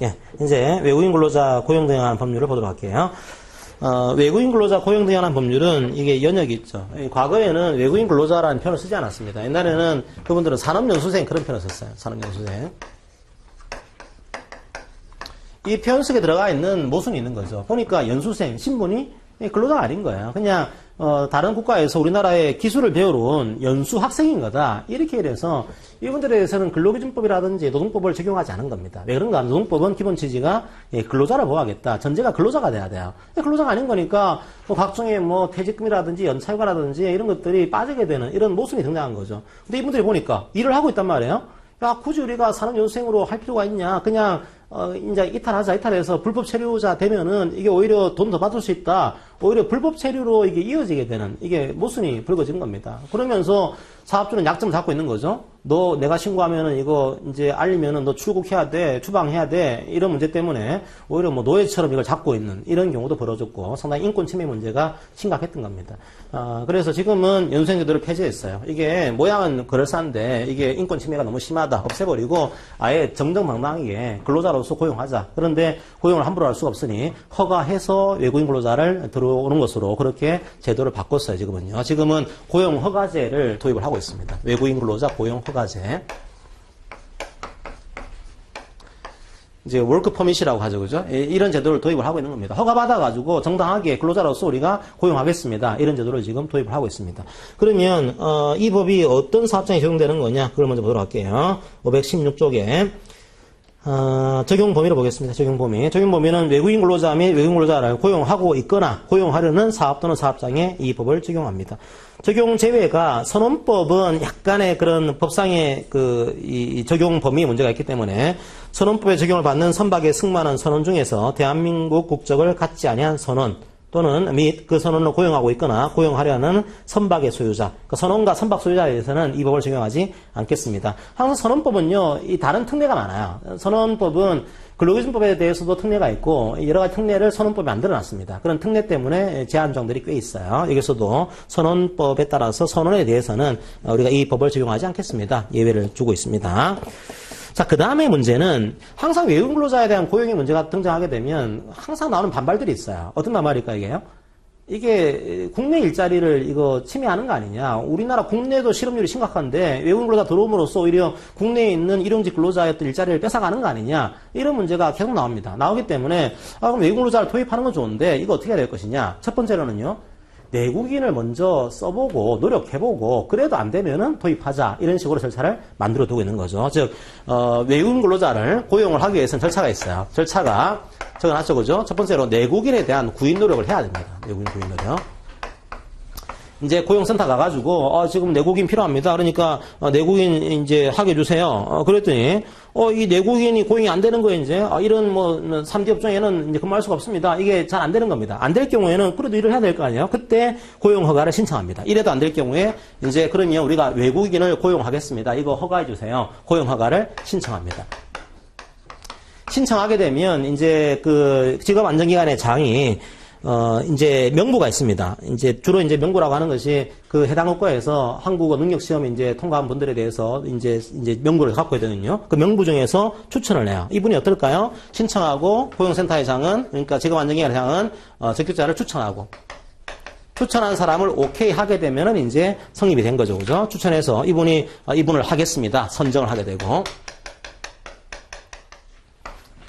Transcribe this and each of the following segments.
예, 이제 외국인 근로자 고용 등용하는 법률을 보도록 할게요. 외국인 근로자 고용 등용하는 법률은 이게 연역이 있죠. 과거에는 외국인 근로자라는 표현을 쓰지 않았습니다. 옛날에는 그분들은 산업연수생 그런 표현을 썼어요. 산업연수생. 이 표현 속에 들어가 있는 모순이 있는 거죠. 보니까 연수생, 신분이 근로자가 아닌 거예요. 그냥 다른 국가에서 우리나라의 기술을 배우러 온 연수 학생인 거다. 이렇게 이래서 이분들에 대해서는 근로기준법이라든지 노동법을 적용하지 않은 겁니다. 왜 그런가 하면 노동법은 기본 취지가 근로자를 보호하겠다. 전제가 근로자가 돼야 돼요. 근로자가 아닌 거니까 각종의 퇴직금이라든지 연차휴가라든지 이런 것들이 빠지게 되는 이런 모순이 등장한 거죠. 근데 이분들이 보니까 일을 하고 있단 말이에요. 야, 굳이 우리가 산업연수생으로 할 필요가 있냐. 그냥 이제 이탈해서 불법 체류자 되면은 이게 오히려 돈 더 받을 수 있다. 오히려 불법 체류로 이게 이어지게 되는 이게 모순이 불거진 겁니다. 그러면서 사업주는 약점을 잡고 있는 거죠. 너 내가 신고하면은 이거 이제 알리면은 너 출국해야 돼, 추방해야 돼 이런 문제 때문에 오히려 노예처럼 이걸 잡고 있는 이런 경우도 벌어졌고 상당히 인권 침해 문제가 심각했던 겁니다. 그래서 지금은 연수생 제도를 폐지했어요. 이게 모양은 그럴싸한데 이게 인권 침해가 너무 심하다. 없애버리고 아예 정정당당하게 근로자로서 고용하자. 그런데 고용을 함부로 할 수가 없으니 허가해서 외국인 근로자를 들어오는 것으로 그렇게 제도를 바꿨어요. 지금은 고용 허가제를 도입을 하고 있습니다. 외국인 근로자 고용 허가제. 이제 월크 퍼밋이라고 하죠. 그죠? 이런 제도를 도입을 하고 있는 겁니다. 허가 받아가지고 정당하게 근로자로서 우리가 고용하겠습니다. 이런 제도를 지금 도입을 하고 있습니다. 그러면, 이 법이 어떤 사업장에 적용되는 거냐? 그걸 먼저 보도록 할게요. 516쪽에. 적용 범위를 보겠습니다. 적용 범위. 적용 범위는 외국인 근로자 및 외국인 근로자를 고용하고 있거나 고용하려는 사업 또는 사업장에 이 법을 적용합니다. 적용 제외가 선언법은 약간의 그런 법상의 이 적용 범위 문제가 있기 때문에 선언법에 적용을 받는 선박에 승마하는 선원 중에서 대한민국 국적을 갖지 아니한 선원 또는 및 그 선원을 고용하고 있거나 고용하려는 선박의 소유자, 그 선원과 선박 소유자에 대해서는 이 법을 적용하지 않겠습니다. 항상 선언법은요, 이 다른 특례가 많아요. 선언법은 근로기준법에 대해서도 특례가 있고 여러 가지 특례를 선언법에 만들어놨습니다. 그런 특례 때문에 제한정들이 꽤 있어요. 여기서도 선언법에 따라서 선언에 대해서는 우리가 이 법을 적용하지 않겠습니다. 예외를 주고 있습니다. 자, 그 다음에 문제는 항상 외국인 근로자에 대한 고용의 문제가 등장하게 되면 항상 나오는 반발들이 있어요. 어떤 반발일까 이게요? 이게 국내 일자리를 이거 침해하는 거 아니냐. 우리나라 국내도 실업률이 심각한데 외국인 근로자 들어옴으로써 오히려 국내에 있는 일용직 근로자였던 일자리를 뺏어가는 거 아니냐. 이런 문제가 계속 나옵니다. 나오기 때문에 그럼 외국인 근로자를 도입하는 건 좋은데 이거 어떻게 해야 될 것이냐. 첫 번째로는요. 내국인을 먼저 써보고 노력해보고 그래도 안 되면은 도입하자 이런 식으로 절차를 만들어 두고 있는 거죠. 즉 외국인 근로자를 고용을 하기 위해서는 절차가 있어요. 절차가 적어놨죠, 그죠? 첫 번째로 내국인에 대한 구인 노력을 해야 됩니다. 내국인 구인 노력. 이제 고용센터 가가지고 지금 내국인 필요합니다. 그러니까 내국인 이제 하게 해주세요. 그랬더니 이 내국인이 고용이 안 되는 거예요. 이제 이런 3D 업종에는 이제 근무할 수가 없습니다. 이게 잘 안 되는 겁니다. 안 될 경우에는 그래도 일을 해야 될 거 아니에요. 그때 고용 허가를 신청합니다. 이래도 안 될 경우에 이제 그러면 우리가 외국인을 고용하겠습니다. 이거 허가해 주세요. 고용 허가를 신청합니다. 신청하게 되면 이제 그 직업 안정기관의 장이 이제 명부가 있습니다. 이제 주로 이제 명부라고 하는 것이 그 해당 국가에서 한국어 능력 시험 이제 통과한 분들에 대해서 이제 명부를 갖고 있거든요. 그 명부 중에서 추천을 해요. 이분이 어떨까요? 신청하고 고용센터의 장은 그러니까 직업 안정기관의 장은 적격자를 추천하고 추천한 사람을 오케이 하게 되면은 이제 성립이 된 거죠. 그죠? 추천해서 이분을 하겠습니다. 선정을 하게 되고.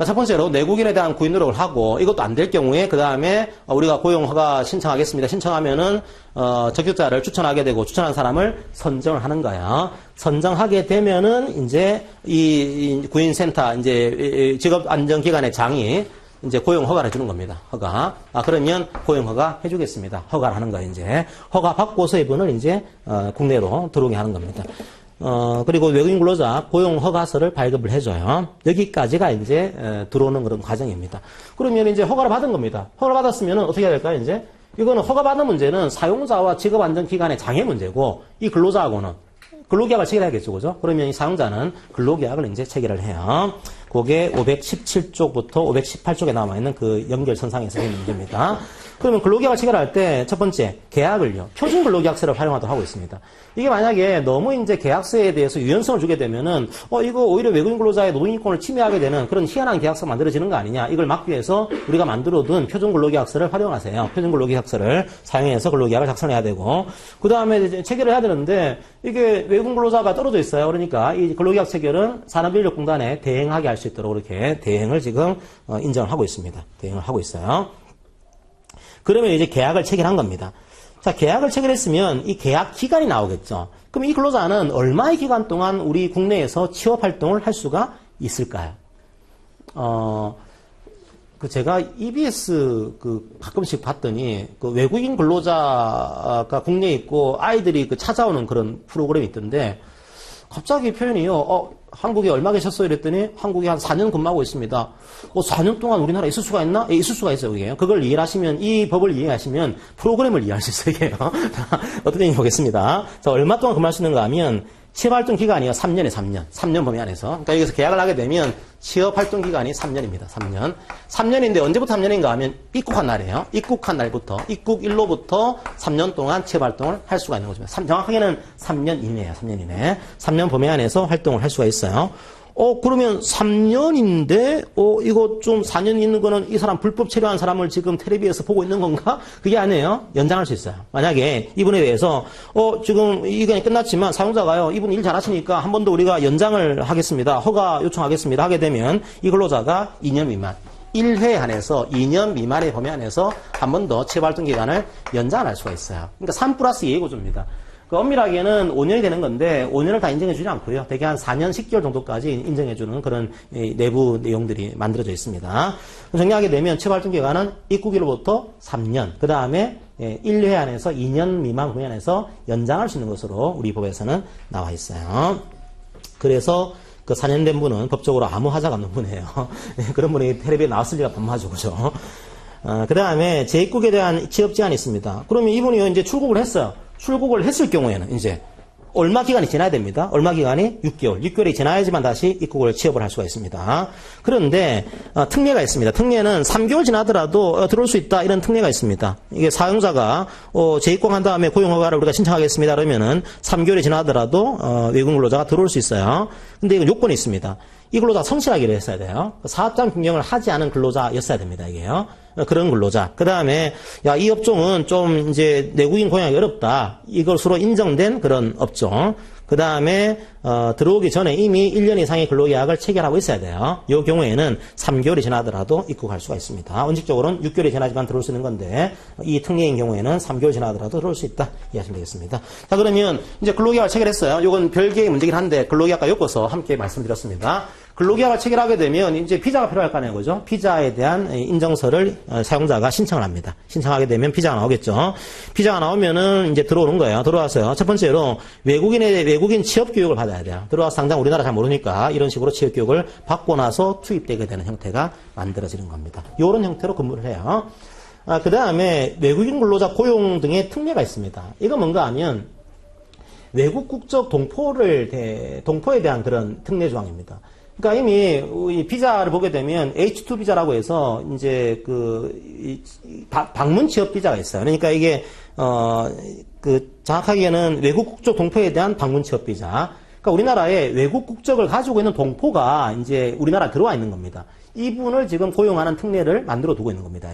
첫 번째로 내국인에 대한 구인 노력을 하고 이것도 안 될 경우에 그 다음에 우리가 고용 허가 신청하겠습니다. 신청하면은 적격자를 추천하게 되고 추천한 사람을 선정을 하는 거야. 선정하게 되면은 이제 이 구인센터 이제 직업안정기관의 장이 이제 고용 허가를 해주는 겁니다. 허가. 그러면 고용 허가 해주겠습니다. 허가를 하는 거예요. 이제 허가 받고서 이분을 이제 국내로 들어오게 하는 겁니다. 그리고 외국인 근로자 고용 허가서를 발급을 해줘요. 여기까지가 이제 들어오는 그런 과정입니다. 그러면 이제 허가를 받은 겁니다. 허가를 받았으면 어떻게 해야 될까요? 이제 이거는 허가받은 문제는 사용자와 직업안정기관의 장애 문제고 이 근로자하고는 근로계약을 체결해야겠죠, 그죠? 그러면 이 사용자는 근로계약을 이제 체결을 해요. 그게 517쪽부터 518쪽에 남아있는 그 연결선상에서 있는 문제입니다. 그러면 근로계약을 체결할 때 첫 번째 계약을요. 표준 근로계약서를 활용하도록 하고 있습니다. 이게 만약에 너무 이제 계약서에 대해서 유연성을 주게 되면은 이거 오히려 외국인 근로자의 노동인권을 침해하게 되는 그런 희한한 계약서가 만들어지는 거 아니냐. 이걸 막기 위해서 우리가 만들어둔 표준 근로계약서를 활용하세요. 표준 근로계약서를 사용해서 근로계약을 작성해야 되고 그다음에 체결을 해야 되는데 이게 외국인 근로자가 떨어져 있어요. 그러니까 이 근로계약 체결은 산업인력공단에 대행하게 할 수 있도록 이렇게 대행을 지금 인정을 하고 있습니다. 대행을 하고 있어요. 그러면 이제 계약을 체결한 겁니다. 자, 계약을 체결했으면 이 계약 기간이 나오겠죠. 그럼 이 근로자는 얼마의 기간 동안 우리 국내에서 취업 활동을 할 수가 있을까요? 제가 EBS 가끔씩 봤더니 외국인 근로자가 국내에 있고 아이들이 찾아오는 그런 프로그램이 있던데 갑자기 표현이요. 한국에 얼마 계셨어요? 이랬더니 한국에 한 4년 근무하고 있습니다. 4년 동안 우리나라에 있을 수가 있나? 예, 있을 수가 있어요. 그게. 그걸 이해하시면 이 법을 이해하시면 프로그램을 이해할 수 있어요. 이게요. 어떤 얘기인지 보겠습니다. 자, 얼마 동안 근무할 수 있는가 하면 취업활동 기간이요. 3년에 3년. 3년 범위 안에서. 그러니까 여기서 계약을 하게 되면 취업활동 기간이 3년입니다. 3년. 3년인데 언제부터 3년인가 하면 입국한 날이에요. 입국한 날부터, 입국일로부터 3년 동안 취업활동을 할 수가 있는 거죠. 정확하게는 3년 이내예요. 3년 이내. 3년 범위 안에서 활동을 할 수가 있어요. 그러면 3년인데, 이거 좀 4년 있는 거는 이 사람 불법 체류한 사람을 지금 텔레비에서 보고 있는 건가? 그게 아니에요. 연장할 수 있어요. 만약에 이분에 대해서, 지금 이 기간이 끝났지만 사용자가요, 이분 일 잘하시니까 한 번 더 우리가 연장을 하겠습니다. 허가 요청하겠습니다. 하게 되면 이 근로자가 2년 미만. 1회 한해서 2년 미만의 범위 안에서 한 번 더 취업활동 기간을 연장할 수가 있어요. 그러니까 3+2의 구조입니다. 엄밀하게는 5년이 되는 건데 5년을 다 인정해주지 않고요. 대개 한 4년 10개월 정도까지 인정해주는 그런 내부 내용들이 만들어져 있습니다. 정리하게 되면 취업활동 기간은 입국일로부터 3년, 그 다음에 1회 안에서 2년 미만 범위 안에서 연장할 수 있는 것으로 우리 법에서는 나와 있어요. 그래서 그 4년 된 분은 법적으로 아무 하자가 없는 분이에요. 그런 분이 텔레비에 나왔을 리가 반마죠, 그죠? 그 다음에 재입국에 대한 취업 제한이 있습니다. 그러면 이분이 이제 출국을 했어요. 출국을 했을 경우에는 이제 얼마 기간이 지나야 됩니다. 얼마 기간이? 6개월. 6개월이 지나야지만 다시 입국을 취업을 할 수가 있습니다. 그런데 특례가 있습니다. 특례는 3개월 지나더라도 들어올 수 있다. 이런 특례가 있습니다. 이게 사용자가 재입국한 다음에 고용허가를 우리가 신청하겠습니다. 그러면은 3개월이 지나더라도 외국인 근로자가 들어올 수 있어요. 근데 이건 요건이 있습니다. 이 근로자가 성실하기를 했어야 돼요. 사업장 변경을 하지 않은 근로자였어야 됩니다. 이게요. 그런 근로자. 그 다음에, 이 업종은 좀 이제 내국인 고용하기 어렵다. 이것으로 인정된 그런 업종. 그 다음에, 들어오기 전에 이미 1년 이상의 근로계약을 체결하고 있어야 돼요. 이 경우에는 3개월이 지나더라도 입국할 수가 있습니다. 원칙적으로는 6개월이 지나지만 들어올 수 있는 건데, 이 특례인 경우에는 3개월 지나더라도 들어올 수 있다. 이해하시면 되겠습니다. 자, 그러면 이제 근로계약을 체결했어요. 이건 별개의 문제긴 한데, 근로계약과 엮어서 함께 말씀드렸습니다. 근로계약을 체결하게 되면 이제 비자가 필요할 거 아니에요, 그죠? 비자에 대한 인정서를 사용자가 신청을 합니다. 신청하게 되면 비자가 나오겠죠. 비자가 나오면은 이제 들어오는 거예요. 들어와서요. 첫 번째로 외국인 취업 교육을 받아야 돼요. 들어와서 당장 우리나라 잘 모르니까 이런 식으로 취업 교육을 받고 나서 투입되게 되는 형태가 만들어지는 겁니다. 이런 형태로 근무를 해요. 그 다음에 외국인 근로자 고용 등의 특례가 있습니다. 이거 뭔가 하면 외국 국적 동포에 대한 그런 특례 조항입니다. 그러니까 이미 비자를 보게 되면 H2 비자라고 해서 이제 방문 취업 비자가 있어요. 그러니까 이게 정확하게는 외국 국적 동포에 대한 방문 취업 비자. 그러니까 우리나라에 외국 국적을 가지고 있는 동포가 이제 우리나라에 들어와 있는 겁니다. 이분을 지금 고용하는 특례를 만들어 두고 있는 겁니다.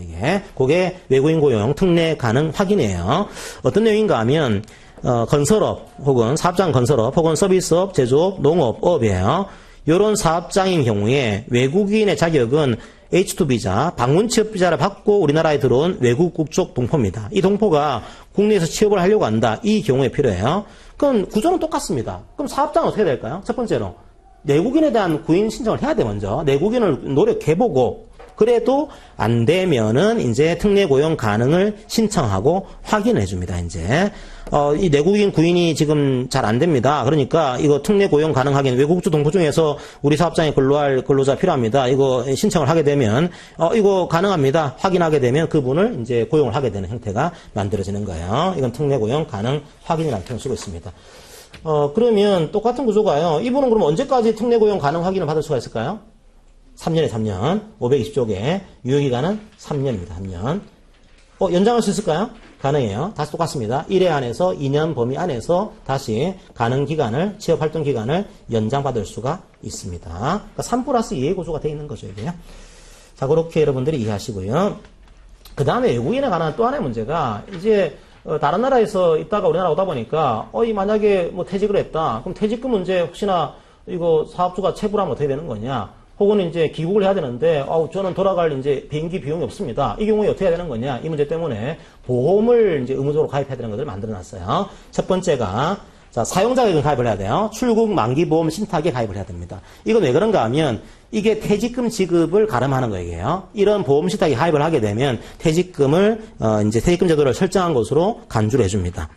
그게 외국인 고용 특례 가능 확인이에요. 어떤 내용인가 하면 건설업 혹은 사업장 건설업 혹은 서비스업, 제조업, 농업, 업이에요. 이런 사업장인 경우에 외국인의 자격은 H2 비자, 방문 취업 비자를 받고 우리나라에 들어온 외국 국적 동포입니다. 이 동포가 국내에서 취업을 하려고 한다. 이 경우에 필요해요. 그럼 구조는 똑같습니다. 그럼 사업장은 어떻게 될까요? 첫 번째로 내국인에 대한 구인 신청을 해야 돼. 먼저 내국인을 노력해보고 그래도 안 되면은 이제 특례 고용 가능을 신청하고 확인해 줍니다. 이제 이 내국인 구인이 지금 잘 안 됩니다. 그러니까 이거 특례 고용 가능하긴 외국주 동포 중에서 우리 사업장에 근로할 근로자 필요합니다. 이거 신청을 하게 되면 이거 가능합니다. 확인하게 되면 그분을 이제 고용을 하게 되는 형태가 만들어지는 거예요. 이건 특례 고용 가능 확인이라는 표현을 쓰고 있습니다. 그러면 똑같은 구조가요. 이분은 그럼 언제까지 특례 고용 가능 확인을 받을 수가 있을까요? 3년에 3년, 520쪽에 유효기간은 3년입니다. 3년. 연장할 수 있을까요? 가능해요. 다시 똑같습니다. 1회 안에서 2년 범위 안에서 다시 가능 기간을, 취업 활동 기간을 연장받을 수가 있습니다. 그러니까 3 플러스 2의 구조가 되어 있는 거죠, 이게요. 자, 그렇게 여러분들이 이해하시고요. 그 다음에 외국인에 관한 또 하나의 문제가, 이제, 다른 나라에서 있다가 우리나라 오다 보니까, 이 만약에 뭐 퇴직을 했다. 그럼 퇴직금 문제 혹시나 이거 사업주가 체불하면 어떻게 되는 거냐? 혹은 이제 귀국을 해야 되는데, 저는 돌아갈 이제 비행기 비용이 없습니다. 이 경우에 어떻게 해야 되는 거냐? 이 문제 때문에 보험을 이제 의무적으로 가입해야 되는 것을 만들어 놨어요. 첫 번째가, 자, 사용자가 이건 가입을 해야 돼요. 출국 만기보험 신탁에 가입을 해야 됩니다. 이건 왜 그런가 하면, 이게 퇴직금 지급을 가름하는 거예요. 이런 보험 신탁에 가입을 하게 되면 퇴직금을, 이제 퇴직금 제도를 설정한 것으로 간주를 해줍니다.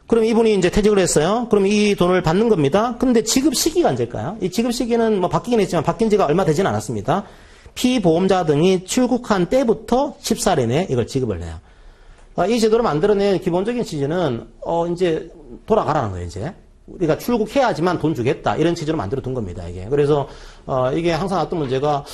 그럼 이분이 이제 퇴직을 했어요. 그럼 이 돈을 받는 겁니다. 근데 지급 시기가 언제일까요? 이 지급 시기는 뭐 바뀌긴 했지만 바뀐 지가 얼마 되지는 않았습니다. 피보험자 등이 출국한 때부터 14일 내에 이걸 지급을 해요. 이 제도를 만들어낸 기본적인 취지는, 이제 돌아가라는 거예요, 이제. 우리가 출국해야지만 돈 주겠다. 이런 취지로 만들어 둔 겁니다, 이게. 그래서, 이게 항상 어떤 문제가,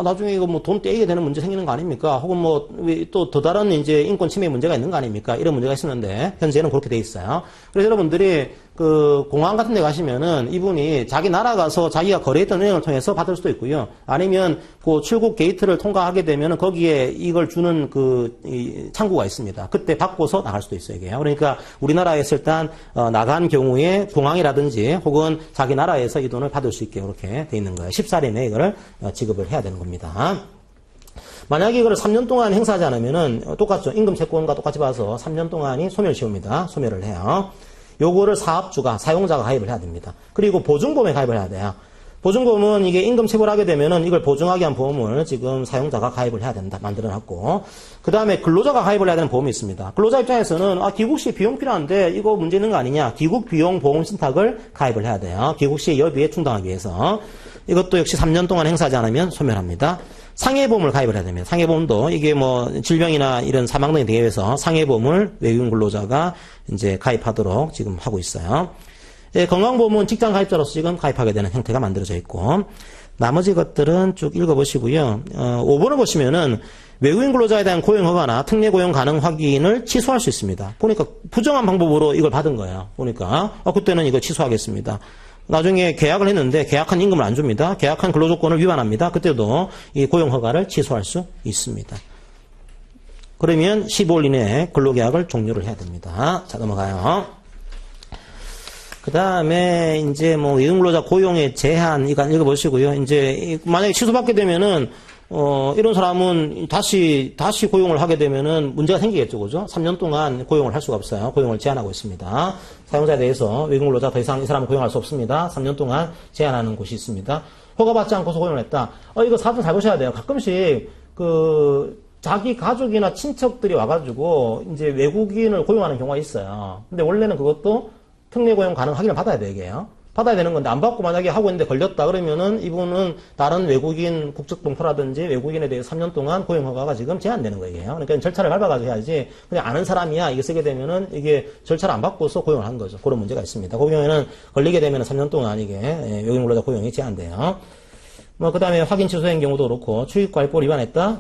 나중에 이거 뭐 돈 떼이게 되는 문제 생기는 거 아닙니까? 혹은 뭐, 또 더 다른 이제 인권 침해 문제가 있는 거 아닙니까? 이런 문제가 있었는데, 현재는 그렇게 돼 있어요. 그래서 여러분들이 그 공항 같은 데 가시면은 이분이 자기 나라 가서 자기가 거래했던 은행을 통해서 받을 수도 있고요. 아니면 그 출국 게이트를 통과하게 되면은 거기에 이걸 주는 이 창구가 있습니다. 그때 받고서 나갈 수도 있어요, 이게요. 그러니까 우리나라에서 일단, 나간 경우에 공항이라든지 혹은 자기 나라에서 이 돈을 받을 수 있게 이렇게 돼 있는 거예요. 14일 내에 이거를 지급을 해야 되는 겁니다. 만약에 이걸 3년 동안 행사하지 않으면은 똑같죠. 임금 채권과 똑같이 봐서 3년 동안이 소멸시효입니다. 소멸을 해요. 요거를 사업주가, 사용자가 가입을 해야 됩니다. 그리고 보증보험에 가입을 해야 돼요. 보증보험은 이게 임금 체불하게 되면은 이걸 보증하게 한 보험을 지금 사용자가 가입을 해야 된다. 만들어놨고. 그 다음에 근로자가 가입을 해야 되는 보험이 있습니다. 근로자 입장에서는, 귀국 시 비용 필요한데 이거 문제 있는 거 아니냐. 귀국 비용 보험 신탁을 가입을 해야 돼요. 귀국 시 여비에 충당하기 위해서. 이것도 역시 3년 동안 행사하지 않으면 소멸합니다. 상해보험을 가입을 해야 됩니다. 상해보험도 이게 뭐 질병이나 이런 사망 등에 대해서 상해보험을 외국인 근로자가 이제 가입하도록 지금 하고 있어요. 건강보험은 직장 가입자로서 지금 가입하게 되는 형태가 만들어져 있고, 나머지 것들은 쭉 읽어보시고요. 5번을 보시면은 외국인 근로자에 대한 고용허가나 특례 고용 가능 확인을 취소할 수 있습니다. 보니까 부정한 방법으로 이걸 받은 거예요. 보니까 그때는 이거 취소하겠습니다. 나중에 계약을 했는데 계약한 임금을 안 줍니다. 계약한 근로조건을 위반합니다. 그때도 이 고용허가를 취소할 수 있습니다. 그러면 15일 이내에 근로계약을 종료를 해야 됩니다. 자, 넘어가요. 그 다음에 이제 뭐 외국인 근로자 고용의 제한 이거 읽어보시고요. 이제 만약에 취소받게 되면은 이런 사람은 다시 고용을 하게 되면은 문제가 생기겠죠. 그죠? 3년 동안 고용을 할 수가 없어요. 고용을 제한하고 있습니다. 사용자에 대해서 외국인 근로자 더 이상 이 사람을 고용할 수 없습니다. 3년 동안 제한하는 곳이 있습니다. 허가받지 않고서 고용을 했다. 이거 사업자 잘 보셔야 돼요. 가끔씩 자기 가족이나 친척들이 와가지고 이제 외국인을 고용하는 경우가 있어요. 근데 원래는 그것도 특례 고용 가능 확인을 받아야 돼요, 이게요. 받아야 되는 건데 안 받고 만약에 하고 있는데 걸렸다 그러면은 이분은 다른 외국인 국적동포라든지 외국인에 대해 3년 동안 고용허가가 지금 제한되는 거예요. 그러니까 절차를 밟아가지고 해야지 그냥 아는 사람이야 이게 쓰게 되면은 이게 절차를 안 받고서 고용을 한 거죠. 그런 문제가 있습니다. 그 경우에는 걸리게 되면은 3년 동안 이게 외국인 근로자 고용이 제한돼요. 그 다음에 확인 취소된 경우도 그렇고 출입관리법을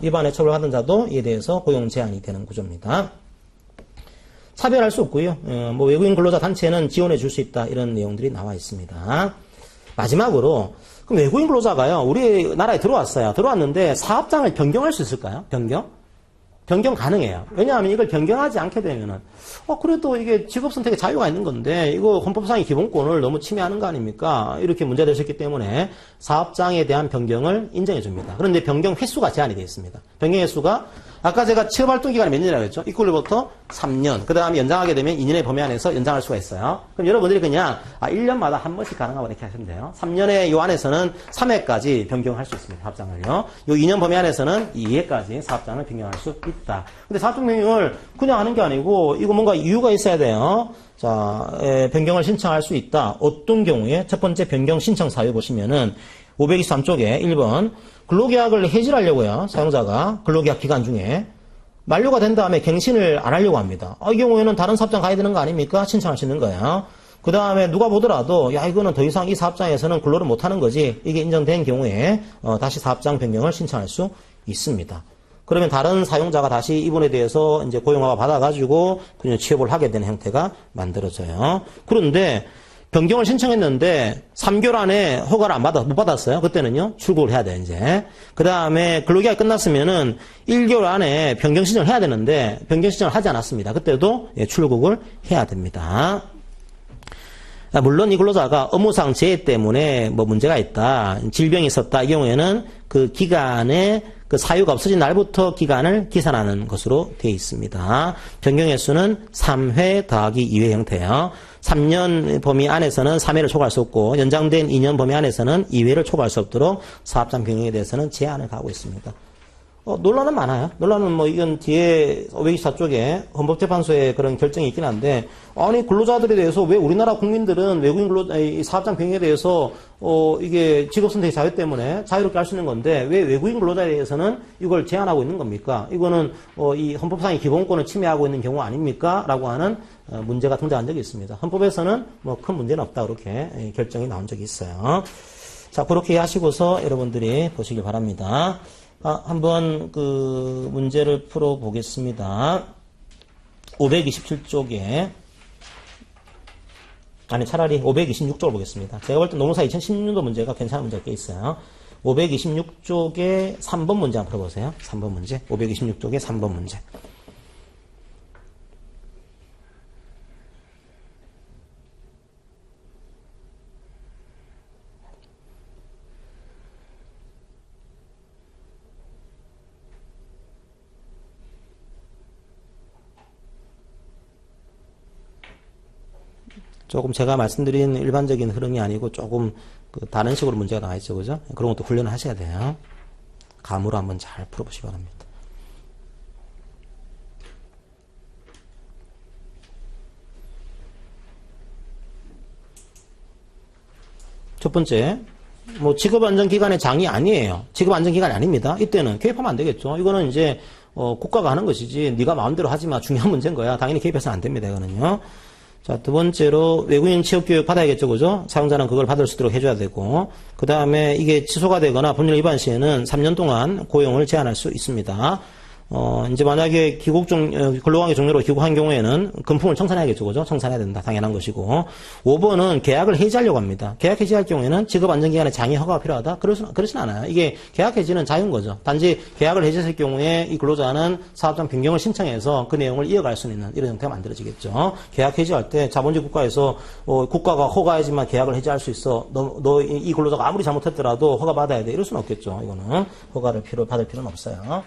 위반에 처벌받은 자도 이에 대해서 고용 제한이 되는 구조입니다. 차별할 수 없고요. 뭐 외국인 근로자 단체는 지원해 줄 수 있다. 이런 내용들이 나와 있습니다. 마지막으로 그럼 외국인 근로자가요. 우리나라에 들어왔어요. 들어왔는데 사업장을 변경할 수 있을까요? 변경 가능해요. 왜냐하면 이걸 변경하지 않게 되면은 그래도 이게 직업 선택의 자유가 있는 건데 이거 헌법상의 기본권을 너무 침해하는 거 아닙니까? 이렇게 문제가 될 수 있기 때문에 사업장에 대한 변경을 인정해 줍니다. 그런데 변경 횟수가 제한이 되어 있습니다. 변경 횟수가 아까 제가 취업활동 기간이 몇 년이라고 했죠? 입국일부터 3년. 그 다음에 연장하게 되면 2년의 범위 안에서 연장할 수가 있어요. 그럼 여러분들이 그냥 1년마다 한 번씩 가능하고 이렇게 하시면 돼요. 3년의 요 안에서는 3회까지 변경할 수 있습니다. 사업장을요. 요 2년 범위 안에서는 2회까지 사업장을 변경할 수 있다. 근데 사업장 변경을 그냥 하는 게 아니고 이거 뭔가 이유가 있어야 돼요. 자, 변경을 신청할 수 있다. 어떤 경우에 첫 번째 변경 신청 사유 보시면은 523쪽에 1번 근로계약을 해지하려고요. 사용자가 근로계약 기간 중에 만료가 된 다음에 갱신을 안 하려고 합니다. 이 경우에는 다른 사업장 가야 되는 거 아닙니까? 신청할 수 있는 거예요. 그 다음에 누가 보더라도 이거는 더 이상 이 사업장에서는 근로를 못하는 거지 이게 인정된 경우에 다시 사업장 변경을 신청할 수 있습니다. 그러면 다른 사용자가 다시 이분에 대해서 이제 고용허가 받아가지고 그냥 취업을 하게 되는 형태가 만들어져요. 그런데 변경을 신청했는데 3개월 안에 허가를 못 받았어요. 그때는요, 출국을 해야 돼요, 이제. 그 다음에 근로기간이 끝났으면은 1개월 안에 변경 신청을 해야 되는데, 변경 신청을 하지 않았습니다. 그때도 출국을 해야 됩니다. 물론 이 근로자가 업무상 재해 때문에 뭐 문제가 있다, 질병이 있었다, 이 경우에는 그 기간에 그 사유가 없어진 날부터 기간을 기산하는 것으로 되어 있습니다. 변경 횟수는 3회 더하기 2회 형태예요. 3년 범위 안에서는 3회를 초과할 수 없고 연장된 2년 범위 안에서는 2회를 초과할 수 없도록 사업장 변경에 대해서는 제한을 가하고 있습니다. 논란은 많아요. 논란은 뭐 이건 뒤에 524쪽에 헌법재판소의 그런 결정이 있긴 한데, 아니 근로자들에 대해서 왜 우리나라 국민들은 외국인 사업장 변경에 대해서 이게 직업선택의 자유 때문에 자유롭게 할 수 있는 건데 왜 외국인 근로자에 대해서는 이걸 제한하고 있는 겁니까? 이거는 이 헌법상의 기본권을 침해하고 있는 경우 아닙니까? 라고 하는 문제가 등장한 적이 있습니다. 헌법에서는 뭐 큰 문제는 없다, 그렇게 결정이 나온 적이 있어요. 자, 그렇게 하시고서 여러분들이 보시길 바랍니다. 한번 그 문제를 풀어 보겠습니다. 527쪽에, 아니 차라리 526쪽을 보겠습니다. 제가 볼 때 노무사 2016년도 문제가 괜찮은 문제가 꽤 있어요. 526쪽에 3번 문제 한번 풀어보세요. 3번 문제. 526쪽에 3번 문제. 조금 제가 말씀드린 일반적인 흐름이 아니고 조금 다른 식으로 문제가 나와 있죠, 그죠? 그런 것도 훈련을 하셔야 돼요. 감으로 한번 잘 풀어보시기 바랍니다. 첫 번째, 뭐 직업안정기간의 장이 아니에요. 직업안정기간이 아닙니다. 이때는 개입하면 안 되겠죠. 이거는 이제 국가가 하는 것이지 네가 마음대로 하지 마. 중요한 문제인 거야. 당연히 개입해서는 안 됩니다. 이거는요. 자, 두 번째로 외국인 취업교육 받아야겠죠, 그죠? 사용자는 그걸 받을 수 있도록 해줘야 되고, 그 다음에 이게 취소가 되거나 법률 위반 시에는 3년 동안 고용을 제한할 수 있습니다. 이제 만약에 근로관계 종료로 귀국한 경우에는 금품을 청산해야겠죠, 그죠? 청산해야 된다. 당연한 것이고. 5번은 계약을 해지하려고 합니다. 계약 해지할 경우에는 직업안정기간에 장애 허가가 필요하다? 그러진 않아요. 이게 계약 해지는 자유인 거죠. 단지 계약을 해지했을 경우에 이 근로자는 사업장 변경을 신청해서 그 내용을 이어갈 수 있는 이런 형태가 만들어지겠죠. 계약 해지할 때 자본주의 국가에서 국가가 허가해야지만 계약을 해지할 수 있어. 이 근로자가 아무리 잘못했더라도 허가 받아야 돼. 이럴 수는 없겠죠. 이거는 허가를 받을 필요는 없어요.